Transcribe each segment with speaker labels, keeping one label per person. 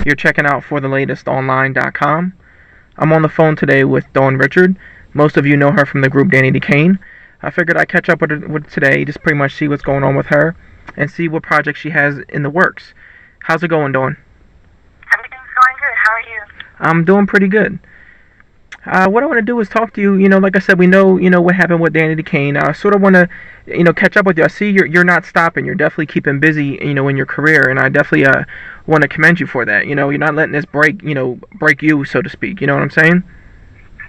Speaker 1: You're checking out forthelatestonline.com. I'm on the phone today with Dawn Richard. Most of you know her from the group Danity Kane. I figured I'd catch up with her today, just pretty much see what's going on with her and see what projects she has in the works. How's it going, Dawn?
Speaker 2: Everything's going good. How are you?
Speaker 1: I'm doing pretty good. What I want to do is talk to you. Like I said, we know, what happened with Danity Kane. I sort of want to, catch up with you. I see you're not stopping. You're definitely keeping busy, in your career, and I definitely want to commend you for that. You're not letting this break you, so to speak. You know what I'm saying?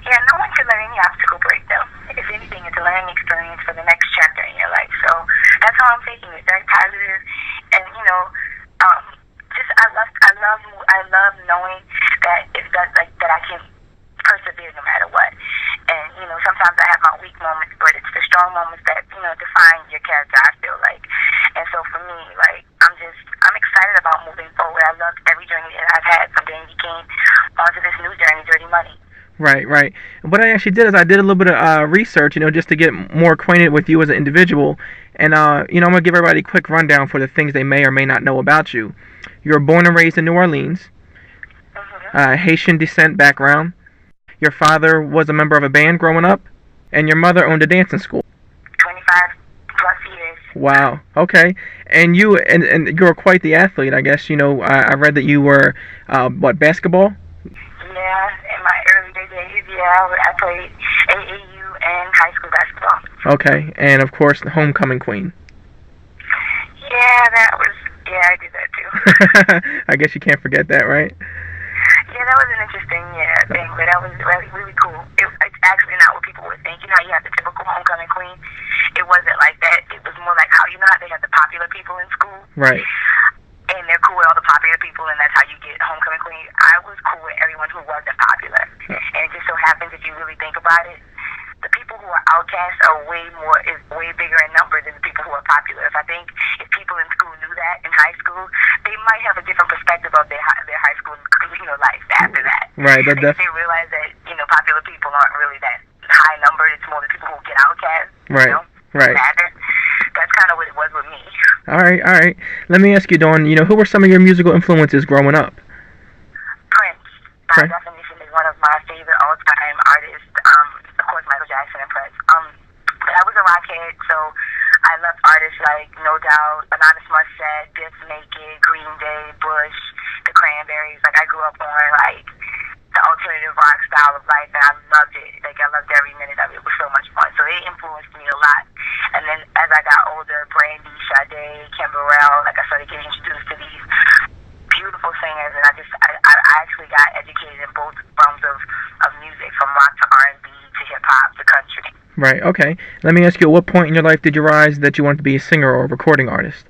Speaker 2: Yeah, no one should let any obstacle break, though. If anything, it's a learning experience for the next chapter in your life. So that's how I'm taking it. Very positive, and just I love knowing that that I can persevere no matter what. And sometimes I have my weak moments, but it's the strong moments that define your character, I feel like. And so for me, I'm excited about moving forward. I love every journey that I've had from Danity Kane onto this new journey, Dirty Money.
Speaker 1: Right. What I actually did is I did a little bit of research, just to get more acquainted with you as an individual. And, I'm going to give everybody a quick rundown for the things they may or may not know about you. You were born and raised in New Orleans, Haitian descent background. Your father was a member of a band growing up, and your mother owned a dancing school.
Speaker 2: 25 plus years.
Speaker 1: Wow. Okay. And you were quite the athlete, I guess. I read that you were basketball?
Speaker 2: Yeah, in my early days, I played AAU and high school basketball.
Speaker 1: Okay, and of course the homecoming queen.
Speaker 2: Yeah, I did that too.
Speaker 1: I guess you can't forget that, right?
Speaker 2: Yeah, that was an interesting thing, but that was really, really cool. It's actually not what people would think. You know how you have the typical homecoming queen? It wasn't like that. It was more like how they have the popular people in school.
Speaker 1: Right.
Speaker 2: And they're cool with all the popular people, and that's how you get homecoming queen. I was cool with everyone who wasn't popular. And it just so happens, if you really think about it, the people who are outcasts are way bigger in number than the people who are popular. If if people in school knew that in high school, they might have a different perspective of their high school life after that.
Speaker 1: Right.
Speaker 2: They realize that popular people aren't really that high number. It's more the people who get outcast.
Speaker 1: Right. Right.
Speaker 2: That's kind of what it was with me.
Speaker 1: All right. Let me ask you, Dawn. Who were some of your musical influences growing up?
Speaker 2: Prince. By definition, is one of my favorite all-time artists. Of course, Michael Jackson and Prince. But I was a rockhead, so I loved artists like No Doubt, Alanis Morissette, Biff Naked, Green Day, Bush, The Cranberries. I grew up on the alternative rock style of life, and I loved it. I loved every minute of it. It was so much fun. So it influenced me a lot. And then as I got older, Brandy, Sade, Kim Burrell, I started getting introduced to these beautiful singers, and I actually got educated in both realms of music, from rock to R&B to hip-hop to country.
Speaker 1: Right, okay. Let me ask you, at what point in your life did you realize that you wanted to be a singer or a recording artist?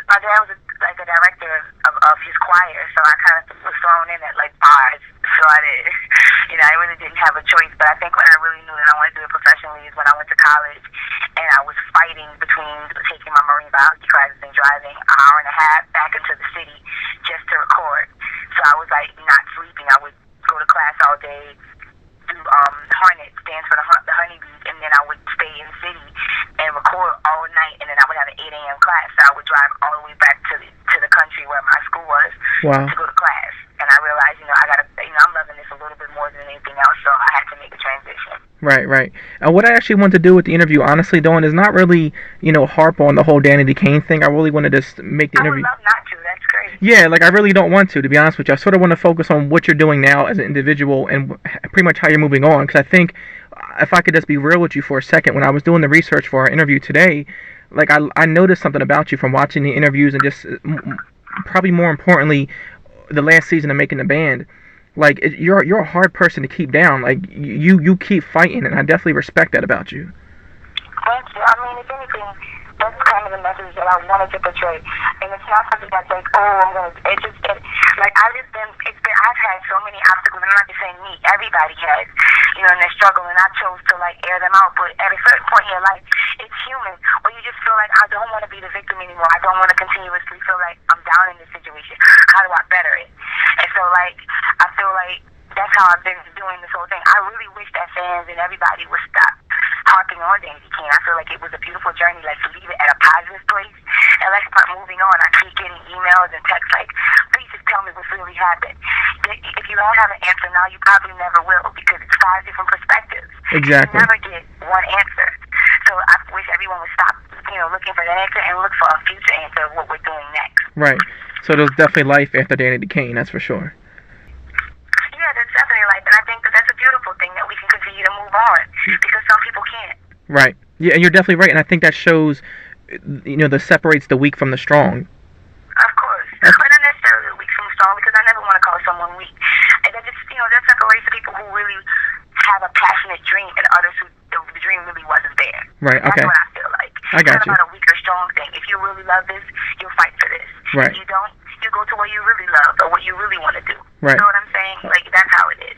Speaker 2: My dad was a director of his choir, so I kind of was thrown in at bars. So I really didn't have a choice. But I think when I really knew that I wanted to do it professionally is when I went to college, and I was fighting between taking my marine biology classes and driving an hour and a half back into the city just to record. So I was not sleeping. I would go to class all day, do Hornets, dance for the honeybees, and then I would stay in the city and record all night, and then I would have an 8 a.m. class. So I would drive all the way back to the country where my school was to go to class. And I realized, I'm loving this a little bit more than anything else, so I had to make a transition.
Speaker 1: Right. What I actually want to do with the interview, honestly, Dawn, is not really, harp on the whole Danity Kane thing. I really want to just make the interview.
Speaker 2: I would love not to. That's great.
Speaker 1: Yeah, I really don't want to be honest with you. I sort of want to focus on what you're doing now as an individual and pretty much how you're moving on. Because I think, if I could just be real with you for a second, when I was doing the research for our interview today, I noticed something about you from watching the interviews and just probably more importantly, the last season of Making the Band. You're a hard person to keep down. You keep fighting, and I definitely respect that about you.
Speaker 2: Thank you. If anything, that's kind of the message that I wanted to portray. And it's not something that's I've had so many obstacles, and I'm not just saying me, everybody has, and they're struggling, and I chose to air them out. But at a certain point in your life, it's human, where you just feel like, I don't want to be the victim anymore. I don't want to continuously feel like I'm down in this situation. How do I better it? And so I feel like that's how I've been doing this whole thing. I really wish that fans and everybody would stop harping on Danity Kane. I feel like it was a beautiful journey, to leave it at a positive place, and let's start moving on. I keep getting emails and texts tell me what's really happened. If you don't have an answer now, you probably never will, because it's 5 different perspectives.
Speaker 1: Exactly.
Speaker 2: You never get one answer. So I wish everyone would stop, looking for that answer and look for a future answer of what we're doing next.
Speaker 1: Right. So there's definitely life after Danity Kane, that's for sure.
Speaker 2: Yeah, there's definitely life, and I think that's a beautiful thing, that we can continue to move on, because some people can't.
Speaker 1: Right. Yeah, and you're definitely right, and I think that shows, that separates the weak from the strong.
Speaker 2: Of course. But not necessarily weak from strong, because I never want to call someone weak. And that just, that separates people who really have a passionate dream and others who the dream really wasn't there.
Speaker 1: Right, okay.
Speaker 2: That's what I feel like.
Speaker 1: I got
Speaker 2: it's
Speaker 1: you.
Speaker 2: not about a weak or strong thing. If you really love this, you'll fight for this.
Speaker 1: Right.
Speaker 2: If you don't, you go to what you really love or what you really want to do.
Speaker 1: Right.
Speaker 2: You know what I'm saying? Like, that's how it is.